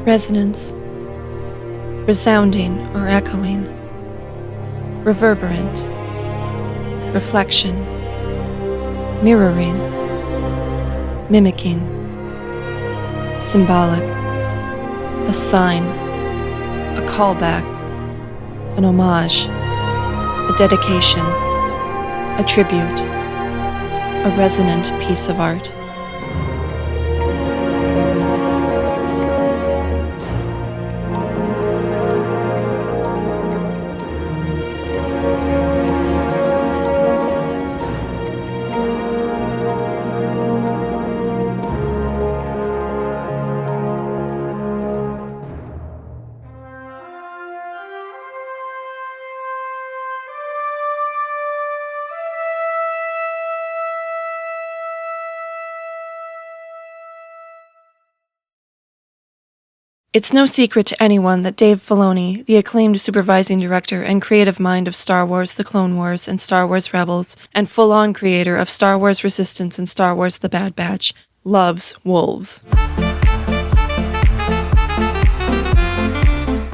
Resonance. Resounding or echoing. Reverberant. Reflection. Mirroring. Mimicking. Symbolic. A sign. A callback. An homage. A dedication. A tribute. A resonant piece of art. It's no secret to anyone that Dave Filoni, the acclaimed supervising director and creative mind of Star Wars The Clone Wars and Star Wars Rebels, and full-on creator of Star Wars Resistance and Star Wars The Bad Batch, loves wolves.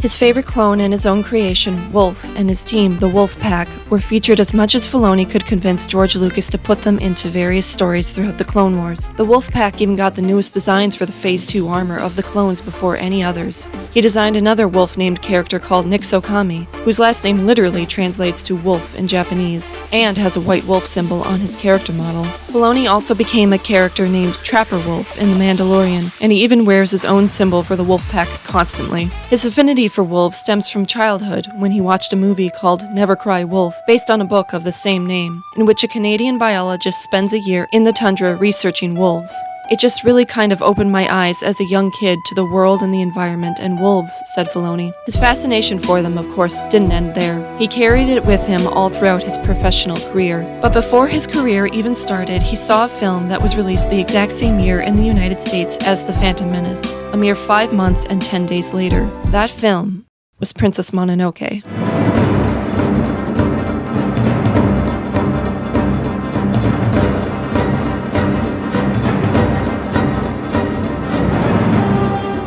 His favorite clone and his own creation, Wolf, and his team, the Wolf Pack, were featured as much as Filoni could convince George Lucas to put them into various stories throughout the Clone Wars. The Wolf Pack even got the newest designs for the Phase 2 armor of the clones before any others. He designed another wolf-named character called Nixokami, whose last name literally translates to wolf in Japanese, and has a white wolf symbol on his character model. Filoni also became a character named Trapper Wolf in The Mandalorian, and he even wears his own symbol for the Wolf Pack constantly. His affinity for wolves stems from childhood when he watched a movie called Never Cry Wolf, based on a book of the same name, in which a Canadian biologist spends a year in the tundra researching wolves. It just really kind of opened my eyes as a young kid to the world and the environment and wolves, said Filoni. His fascination for them, of course, didn't end there. He carried it with him all throughout his professional career. But before his career even started, he saw a film that was released the exact same year in the United States as The Phantom Menace, a mere 5 months and 10 days later. That film was Princess Mononoke.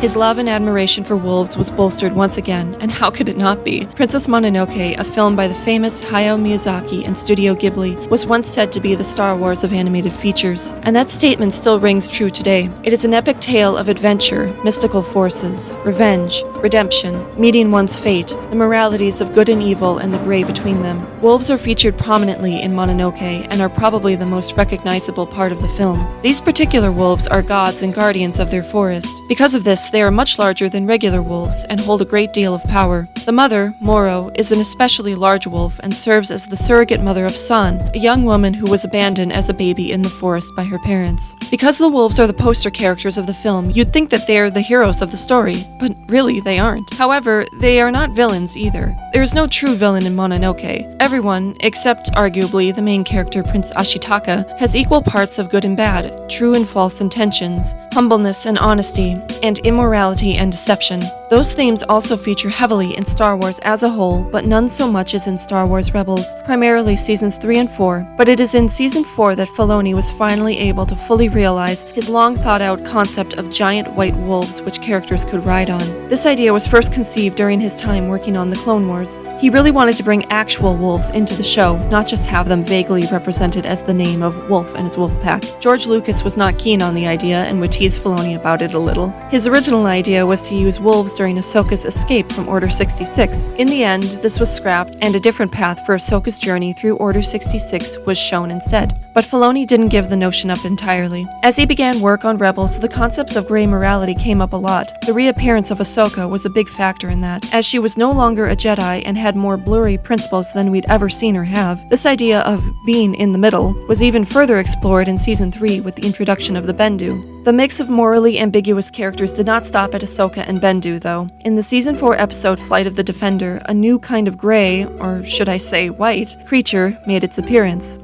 His love and admiration for wolves was bolstered once again, and how could it not be? Princess Mononoke, a film by the famous Hayao Miyazaki and Studio Ghibli, was once said to be the Star Wars of animated features, and that statement still rings true today. It is an epic tale of adventure, mystical forces, revenge, redemption, meeting one's fate, the moralities of good and evil, and the gray between them. Wolves are featured prominently in Mononoke and are probably the most recognizable part of the film. These particular wolves are gods and guardians of their forest. Because of this, they are much larger than regular wolves and hold a great deal of power. The mother, Moro, is an especially large wolf and serves as the surrogate mother of San, a young woman who was abandoned as a baby in the forest by her parents. Because the wolves are the poster characters of the film, you'd think that they are the heroes of the story, but really they aren't. However, they are not villains either. There is no true villain in Mononoke. Everyone, except arguably the main character Prince Ashitaka, has equal parts of good and bad, true and false intentions, humbleness and honesty, and immorality and deception. Those themes also feature heavily in Star Wars as a whole, but none so much as in Star Wars Rebels, primarily seasons 3 and 4, but it is in season 4 that Filoni was finally able to fully realize his long thought out concept of giant white wolves which characters could ride on. This idea was first conceived during his time working on the Clone Wars. He really wanted to bring actual wolves into the show, not just have them vaguely represented as the name of Wolf and his wolf pack. George Lucas was not keen on the idea and would tease Filoni about it a little. His original idea was to use wolves during Ahsoka's escape from Order 66. In the end, this was scrapped, and a different path for Ahsoka's journey through Order 66 was shown instead. But Filoni didn't give the notion up entirely. As he began work on Rebels, the concepts of gray morality came up a lot. The reappearance of Ahsoka was a big factor in that, as she was no longer a Jedi and had more blurry principles than we'd ever seen her have. This idea of being in the middle was even further explored in Season 3 with the introduction of the Bendu. The mix of morally ambiguous characters did not stop at Ahsoka and Bendu, though. In the Season 4 episode Flight of the Defender, a new kind of gray, or should I say white, creature made its appearance.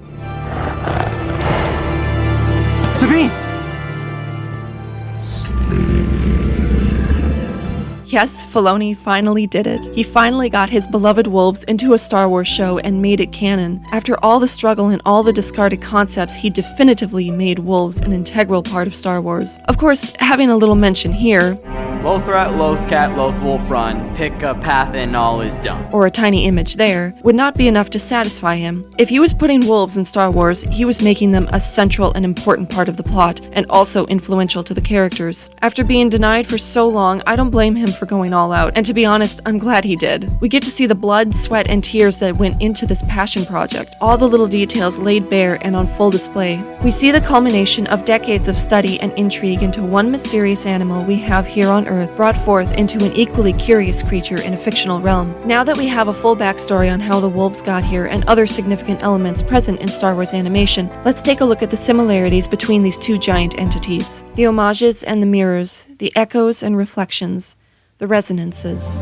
Sabine! Yes, Filoni finally did it. He finally got his beloved wolves into a Star Wars show and made it canon. After all the struggle and all the discarded concepts, he definitively made wolves an integral part of Star Wars. Of course, having a little mention here, Lothrat, Lothcat, Lothwolf run, pick a path and all is done. Or a tiny image there, would not be enough to satisfy him. If he was putting wolves in Star Wars, he was making them a central and important part of the plot, and also influential to the characters. After being denied for so long, I don't blame him for going all out, and to be honest, I'm glad he did. We get to see the blood, sweat, and tears that went into this passion project, all the little details laid bare and on full display. We see the culmination of decades of study and intrigue into one mysterious animal we have here on Earth, brought forth into an equally curious creature in a fictional realm. Now that we have a full backstory on how the wolves got here and other significant elements present in Star Wars animation, let's take a look at the similarities between these two giant entities. The homages and the mirrors, the echoes and reflections, the resonances.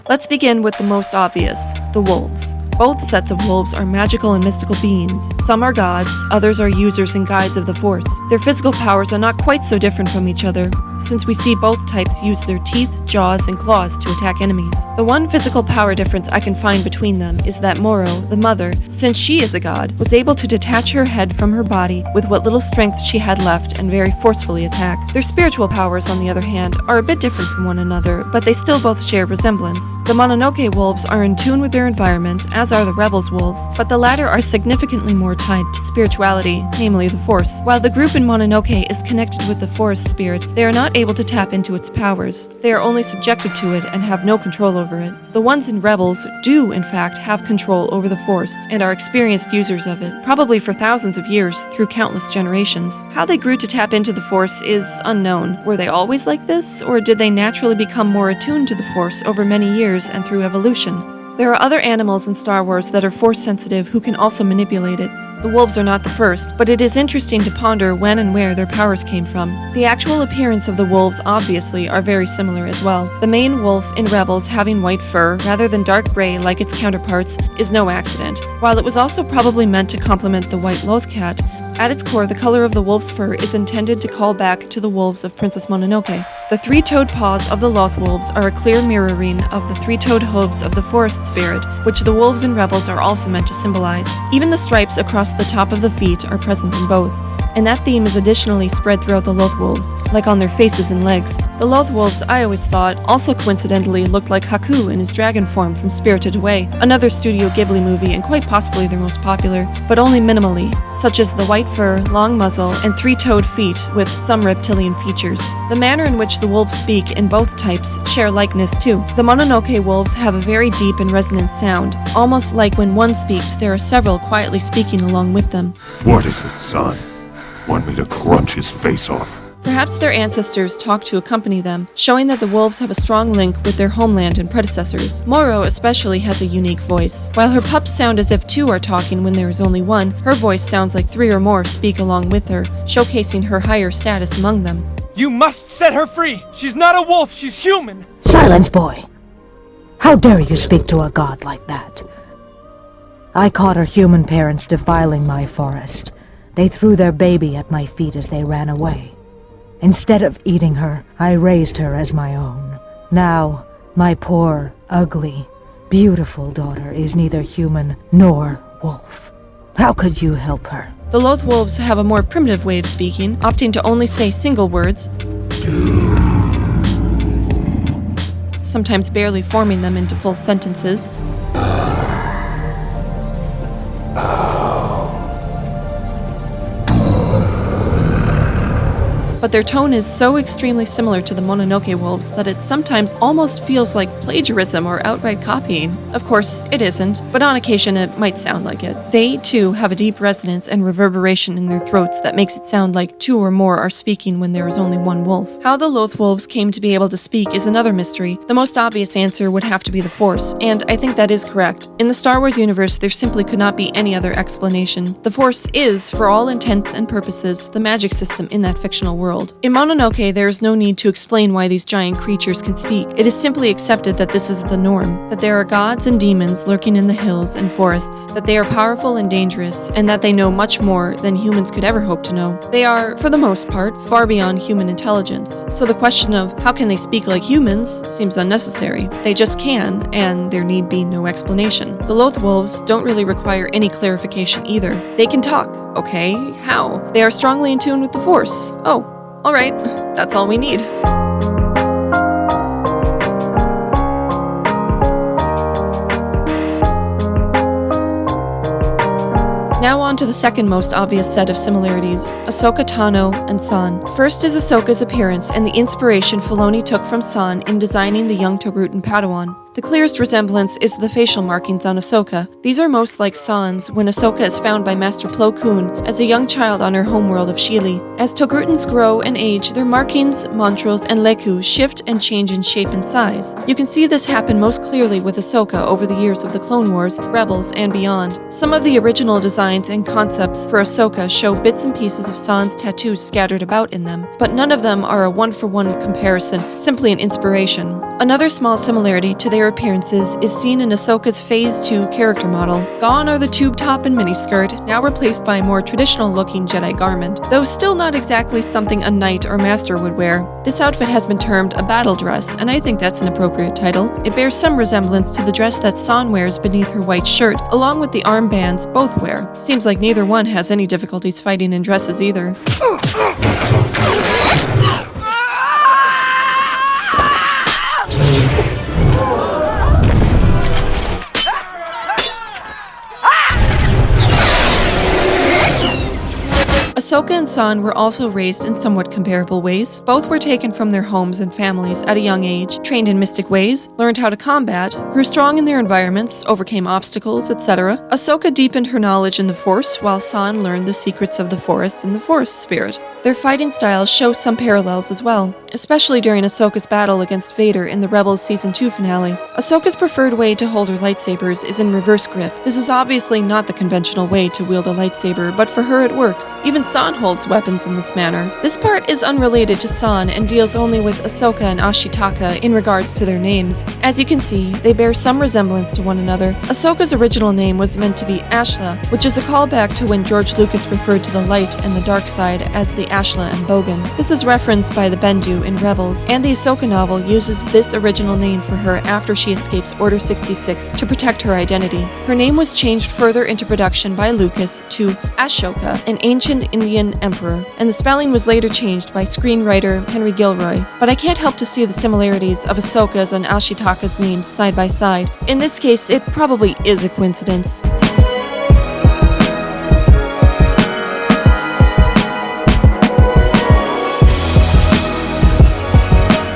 Let's begin with the most obvious, the wolves. Both sets of wolves are magical and mystical beings. Some are gods, others are users and guides of the Force. Their physical powers are not quite so different from each other, since we see both types use their teeth, jaws, and claws to attack enemies. The one physical power difference I can find between them is that Moro, the mother, since she is a god, was able to detach her head from her body with what little strength she had left and very forcefully attack. Their spiritual powers, on the other hand, are a bit different from one another, but they still both share resemblance. The Mononoke wolves are in tune with their environment, as are the Rebels wolves, but the latter are significantly more tied to spirituality, namely the Force. While the group in Mononoke is connected with the Forest spirit, they are not able to tap into its powers. They are only subjected to it and have no control over it. The ones in Rebels do, in fact, have control over the Force and are experienced users of it, probably for thousands of years, through countless generations. How they grew to tap into the Force is unknown. Were they always like this, or did they naturally become more attuned to the Force over many years and through evolution? There are other animals in Star Wars that are Force-sensitive who can also manipulate it. The wolves are not the first, but it is interesting to ponder when and where their powers came from. The actual appearance of the wolves obviously are very similar as well. The main wolf in Rebels having white fur rather than dark gray like its counterparts is no accident. While it was also probably meant to complement the white Lothcat, at its core, the color of the wolf's fur is intended to call back to the wolves of Princess Mononoke. The three-toed paws of the Loth wolves are a clear mirroring of the three-toed hooves of the forest spirit, which the wolves in Rebels are also meant to symbolize. Even the stripes across the top of the feet are present in both, and that theme is additionally spread throughout the Loth wolves, like on their faces and legs. The Loth wolves, I always thought, also coincidentally looked like Haku in his dragon form from Spirited Away, another Studio Ghibli movie and quite possibly their most popular, but only minimally, such as the white fur, long muzzle, and three-toed feet with some reptilian features. The manner in which the wolves speak in both types share likeness too. The Mononoke wolves have a very deep and resonant sound, almost like when one speaks there are several quietly speaking along with them. What is it, son? Want me to crunch his face off? Perhaps their ancestors talk to accompany them, showing that the wolves have a strong link with their homeland and predecessors. Moro especially has a unique voice. While her pups sound as if two are talking when there is only one, her voice sounds like three or more speak along with her, showcasing her higher status among them. You must set her free! She's not a wolf, she's human! Silence, boy! How dare you speak to a god like that? I caught her human parents defiling my forest. They threw their baby at my feet as they ran away. Instead of eating her, I raised her as my own. Now, my poor, ugly, beautiful daughter is neither human nor wolf. How could you help her? The Loth wolves have a more primitive way of speaking, opting to only say single words, sometimes barely forming them into full sentences. But their tone is so extremely similar to the Mononoke wolves that it sometimes almost feels like plagiarism or outright copying. Of course, it isn't, but on occasion it might sound like it. They, too, have a deep resonance and reverberation in their throats that makes it sound like two or more are speaking when there is only one wolf. How the Loth wolves came to be able to speak is another mystery. The most obvious answer would have to be the Force, and I think that is correct. In the Star Wars universe, there simply could not be any other explanation. The Force is, for all intents and purposes, the magic system in that fictional world. world. In Mononoke, there is no need to explain why these giant creatures can speak. It is simply accepted that this is the norm, that there are gods and demons lurking in the hills and forests, that they are powerful and dangerous, and that they know much more than humans could ever hope to know. They are, for the most part, far beyond human intelligence, so the question of how can they speak like humans seems unnecessary. They just can, and there need be no explanation. The Loth Wolves don't really require any clarification either. They can talk, okay? How? They are strongly in tune with the Force. Oh, alright, that's all we need. Now on to the second most obvious set of similarities, Ahsoka Tano and San. First is Ahsoka's appearance and the inspiration Filoni took from San in designing the young Togrutan Padawan. The clearest resemblance is the facial markings on Ahsoka. These are most like San's when Ahsoka is found by Master Plo Koon as a young child on her homeworld of Sheely. As Togrutans grow and age, their markings, mantras, and leku shift and change in shape and size. You can see this happen most clearly with Ahsoka over the years of the Clone Wars, Rebels, and beyond. Some of the original designs and concepts for Ahsoka show bits and pieces of San's tattoos scattered about in them, but none of them are a one-for-one comparison, simply an inspiration. Another small similarity to their appearances is seen in Ahsoka's Phase 2 character model. Gone are the tube top and miniskirt, now replaced by a more traditional-looking Jedi garment, though still not exactly something a knight or master would wear. This outfit has been termed a battle dress, and I think that's an appropriate title. It bears some resemblance to the dress that San wears beneath her white shirt, along with the armbands both wear. Seems like neither one has any difficulties fighting in dresses either. Ahsoka and San were also raised in somewhat comparable ways. Both were taken from their homes and families at a young age, trained in mystic ways, learned how to combat, grew strong in their environments, overcame obstacles, etc. Ahsoka deepened her knowledge in the Force, while San learned the secrets of the forest and the Force spirit. Their fighting styles show some parallels as well, especially during Ahsoka's battle against Vader in the Rebels Season 2 finale. Ahsoka's preferred way to hold her lightsabers is in reverse grip. This is obviously not the conventional way to wield a lightsaber, but for her it works. Even San holds weapons in this manner. This part is unrelated to San and deals only with Ahsoka and Ashitaka in regards to their names. As you can see, they bear some resemblance to one another. Ahsoka's original name was meant to be Ashla, which is a callback to when George Lucas referred to the light and the dark side as the Ashla and Bogan. This is referenced by the Bendu in Rebels, and the Ahsoka novel uses this original name for her after she escapes Order 66 to protect her identity. Her name was changed further into production by Lucas to Ashoka, an ancient Indian emperor, and the spelling was later changed by screenwriter Henry Gilroy. But I can't help to see the similarities of Ahsoka's and Ashitaka's names side by side. In this case, it probably is a coincidence.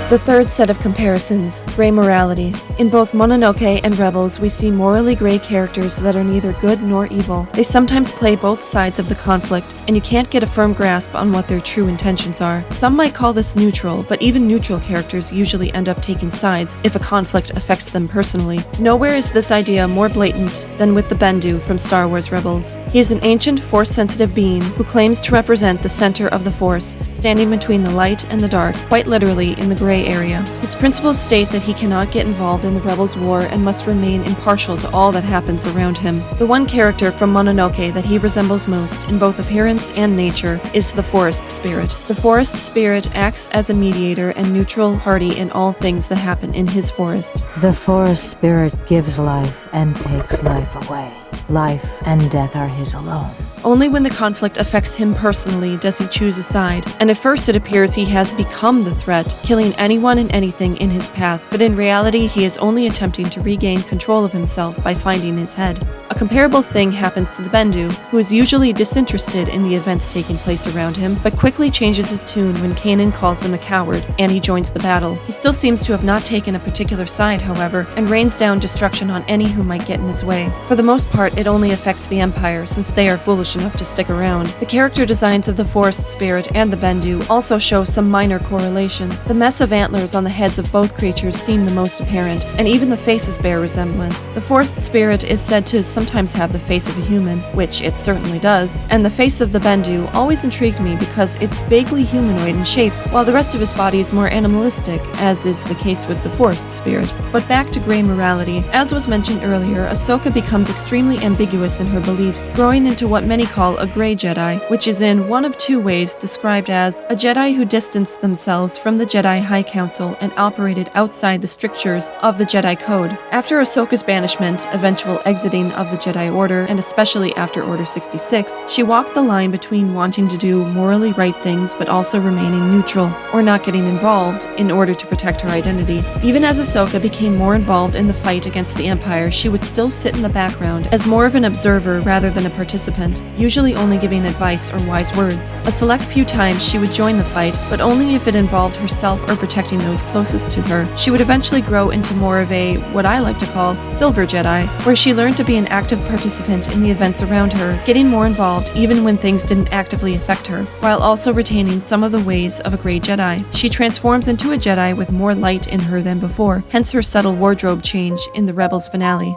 The third set of comparisons, gray morality. In both Mononoke and Rebels, we see morally gray characters that are neither good nor evil. They sometimes play both sides of the conflict, and you can't get a firm grasp on what their true intentions are. Some might call this neutral, but even neutral characters usually end up taking sides if a conflict affects them personally. Nowhere is this idea more blatant than with the Bendu from Star Wars Rebels. He is an ancient, Force-sensitive being who claims to represent the center of the Force, standing between the light and the dark, quite literally in the gray area. His principles state that he cannot get involved in the Rebels' war and must remain impartial to all that happens around him. The one character from Mononoke that he resembles most in both appearance and nature is the Forest Spirit. The Forest Spirit acts as a mediator and neutral party in all things that happen in his forest. The Forest Spirit gives life and takes life away. Life and death are his alone. Only when the conflict affects him personally does he choose a side, and at first it appears he has become the threat, killing anyone and anything in his path, but in reality he is only attempting to regain control of himself by finding his head. A comparable thing happens to the Bendu, who is usually disinterested in the events taking place around him, but quickly changes his tune when Kanan calls him a coward, and he joins the battle. He still seems to have not taken a particular side, however, and rains down destruction on any who might get in his way. For the most part, it only affects the Empire, since they are foolish foolish enough to stick around. The character designs of the Forest Spirit and the Bendu also show some minor correlation. The mess of antlers on the heads of both creatures seem the most apparent, and even the faces bear resemblance. The Forest Spirit is said to sometimes have the face of a human, which it certainly does, and the face of the Bendu always intrigued me because it's vaguely humanoid in shape, while the rest of his body is more animalistic, as is the case with the Forest Spirit. But back to gray morality. As was mentioned earlier, Ahsoka becomes extremely ambiguous in her beliefs, growing into what many call a gray Jedi, which is in one of two ways described as a Jedi who distanced themselves from the Jedi High Council and operated outside the strictures of the Jedi Code. After Ahsoka's banishment, eventual exiting of the Jedi Order, and especially after Order 66, she walked the line between wanting to do morally right things but also remaining neutral, or not getting involved, in order to protect her identity. Even as Ahsoka became more involved in the fight against the Empire, she would still sit in the background as more of an observer rather than a participant, usually only giving advice or wise words. A select few times she would join the fight, but only if it involved herself or protecting those closest to her. She would eventually grow into more of a, what I like to call, Silver Jedi, where she learned to be an active participant in the events around her, getting more involved even when things didn't actively affect her, while also retaining some of the ways of a Grey Jedi. She transforms into a Jedi with more light in her than before, hence her subtle wardrobe change in the Rebels finale.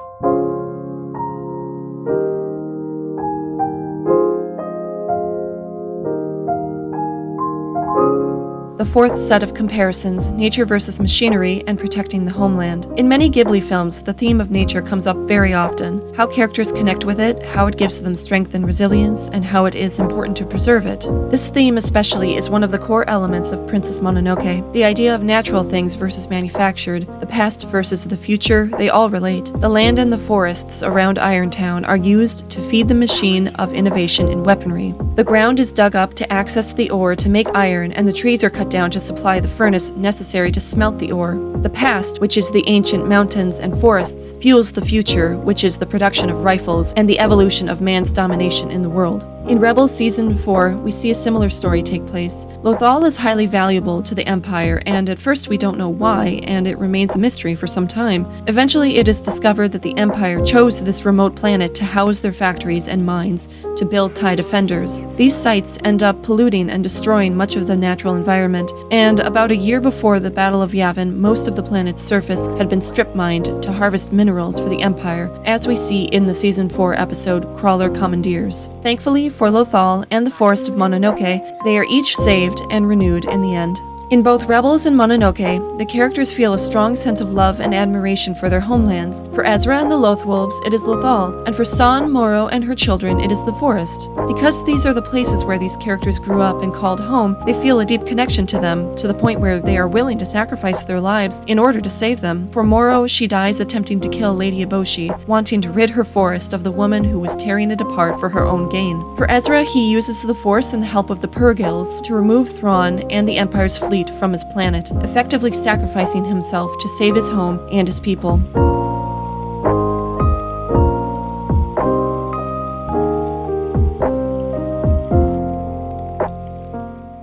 The fourth set of comparisons, nature versus machinery and protecting the homeland. In many Ghibli films, the theme of nature comes up very often. How characters connect with it, how it gives them strength and resilience, and how it is important to preserve it. This theme especially is one of the core elements of Princess Mononoke. The idea of natural things versus manufactured, the past versus the future, they all relate. The land and the forests around Irontown are used to feed the machine of innovation in weaponry. The ground is dug up to access the ore to make iron, and the trees are cut down to supply the furnace necessary to smelt the ore. The past, which is the ancient mountains and forests, fuels the future, which is the production of rifles and the evolution of man's domination in the world. In Rebels Season 4, we see a similar story take place. Lothal is highly valuable to the Empire, and at first we don't know why, and it remains a mystery for some time. Eventually it is discovered that the Empire chose this remote planet to house their factories and mines to build TIE defenders. These sites end up polluting and destroying much of the natural environment, and about a year before the Battle of Yavin, most of the planet's surface had been strip-mined to harvest minerals for the Empire, as we see in the Season 4 episode Crawler Commandeers. Thankfully, for Lothal and the Forest of Mononoke, they are each saved and renewed in the end. In both Rebels and Mononoke, the characters feel a strong sense of love and admiration for their homelands. For Ezra and the Lothwolves, it is Lothal, and for San, Moro, and her children, it is the forest. Because these are the places where these characters grew up and called home, they feel a deep connection to them, to the point where they are willing to sacrifice their lives in order to save them. For Moro, she dies attempting to kill Lady Eboshi, wanting to rid her forest of the woman who was tearing it apart for her own gain. For Ezra, he uses the Force and the help of the Purgils to remove Thrawn and the Empire's fleet from his planet, effectively sacrificing himself to save his home and his people.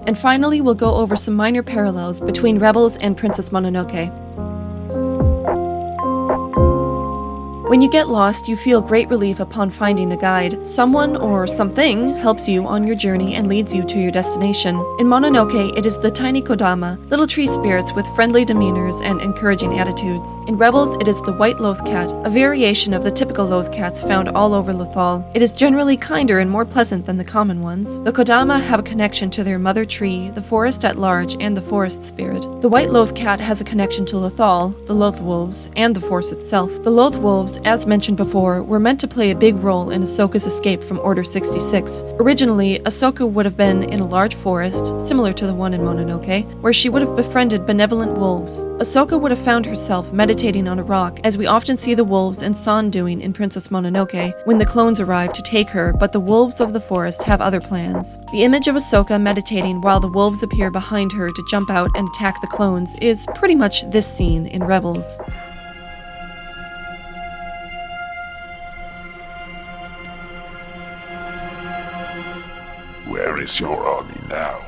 And finally, we'll go over some minor parallels between Rebels and Princess Mononoke. When you get lost, you feel great relief upon finding a guide. Someone or something helps you on your journey and leads you to your destination. In Mononoke, it is the tiny Kodama, little tree spirits with friendly demeanors and encouraging attitudes. In Rebels, it is the white lothcat, a variation of the typical lothcats found all over Lothal. It is generally kinder and more pleasant than the common ones. The Kodama have a connection to their mother tree, the forest at large, and the forest spirit. The white lothcat has a connection to Lothal, the Lothwolves, and the Force itself. The Lothwolves, as mentioned before, were meant to play a big role in Ahsoka's escape from Order 66. Originally, Ahsoka would have been in a large forest, similar to the one in Mononoke, where she would have befriended benevolent wolves. Ahsoka would have found herself meditating on a rock, as we often see the wolves and San doing in Princess Mononoke, when the clones arrive to take her, but the wolves of the forest have other plans. The image of Ahsoka meditating while the wolves appear behind her to jump out and attack the clones is pretty much this scene in Rebels. Where is your army now,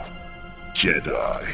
Jedi?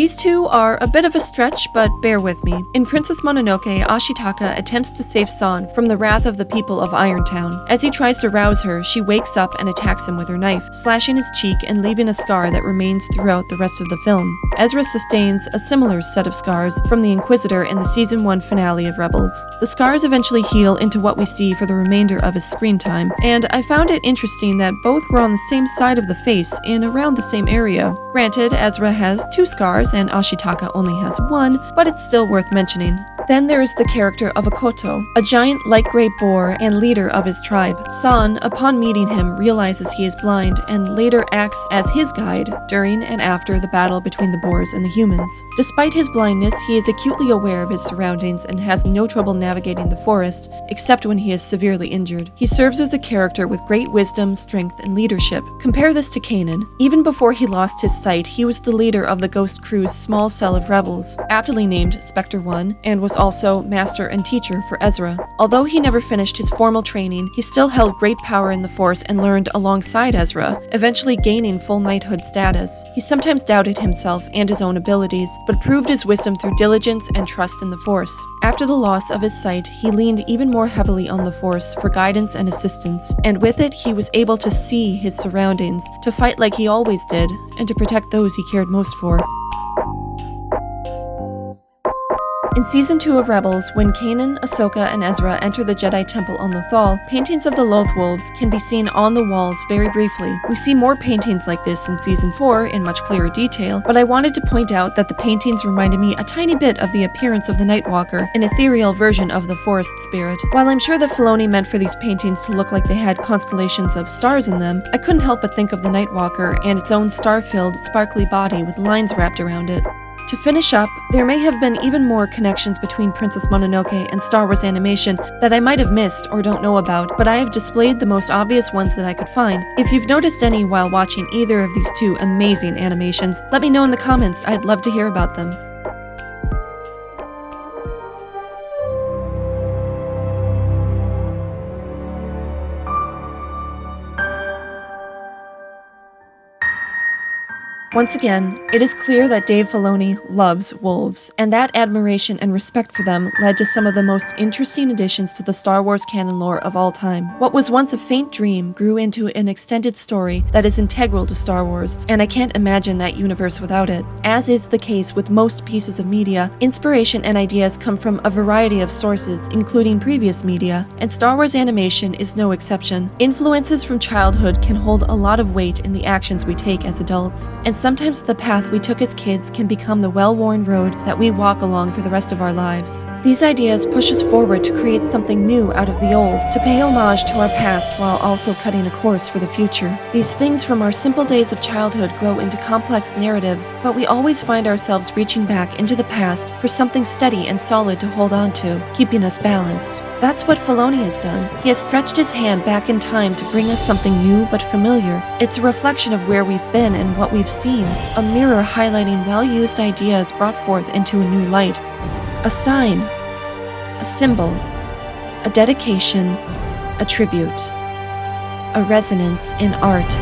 These two are a bit of a stretch, but bear with me. In Princess Mononoke, Ashitaka attempts to save San from the wrath of the people of Irontown. As he tries to rouse her, she wakes up and attacks him with her knife, slashing his cheek and leaving a scar that remains throughout the rest of the film. Ezra sustains a similar set of scars from the Inquisitor in the Season 1 finale of Rebels. The scars eventually heal into what we see for the remainder of his screen time, and I found it interesting that both were on the same side of the face in around the same area. Granted, Ezra has 2 scars and Ashitaka only has 1, but it's still worth mentioning. Then there is the character of Akoto, a giant light gray boar and leader of his tribe. San, upon meeting him, realizes he is blind and later acts as his guide during and after the battle between the boars and the humans. Despite his blindness, he is acutely aware of his surroundings and has no trouble navigating the forest, except when he is severely injured. He serves as a character with great wisdom, strength, and leadership. Compare this to Kanan. Even before he lost his sight, he was the leader of the Ghost Crew's small cell of rebels, aptly named Spectre 1, and was also master and teacher for Ezra. Although he never finished his formal training, he still held great power in the Force and learned alongside Ezra, eventually gaining full knighthood status. He sometimes doubted himself and his own abilities, but proved his wisdom through diligence and trust in the Force. After the loss of his sight, he leaned even more heavily on the Force for guidance and assistance, and with it, he was able to see his surroundings, to fight like he always did, and to protect those he cared most for. In Season 2 of Rebels, when Kanan, Ahsoka, and Ezra enter the Jedi Temple on Lothal, paintings of the Lothwolves can be seen on the walls very briefly. We see more paintings like this in Season 4 in much clearer detail, but I wanted to point out that the paintings reminded me a tiny bit of the appearance of the Nightwalker, an ethereal version of the forest spirit. While I'm sure that Filoni meant for these paintings to look like they had constellations of stars in them, I couldn't help but think of the Nightwalker and its own star-filled, sparkly body with lines wrapped around it. To finish up, there may have been even more connections between Princess Mononoke and Star Wars animation that I might have missed or don't know about, but I have displayed the most obvious ones that I could find. If you've noticed any while watching either of these 2 amazing animations, let me know in the comments. I'd love to hear about them. Once again, it is clear that Dave Filoni loves wolves, and that admiration and respect for them led to some of the most interesting additions to the Star Wars canon lore of all time. What was once a faint dream grew into an extended story that is integral to Star Wars, and I can't imagine that universe without it. As is the case with most pieces of media, inspiration and ideas come from a variety of sources, including previous media, and Star Wars animation is no exception. Influences from childhood can hold a lot of weight in the actions we take as adults, and sometimes the path we took as kids can become the well-worn road that we walk along for the rest of our lives. These ideas push us forward to create something new out of the old, to pay homage to our past while also cutting a course for the future. These things from our simple days of childhood grow into complex narratives, but we always find ourselves reaching back into the past for something steady and solid to hold on to, keeping us balanced. That's what Filoni has done. He has stretched his hand back in time to bring us something new but familiar. It's a reflection of where we've been and what we've seen, a mirror highlighting well-used ideas brought forth into a new light. A sign, a symbol, a dedication, a tribute, a resonance in art.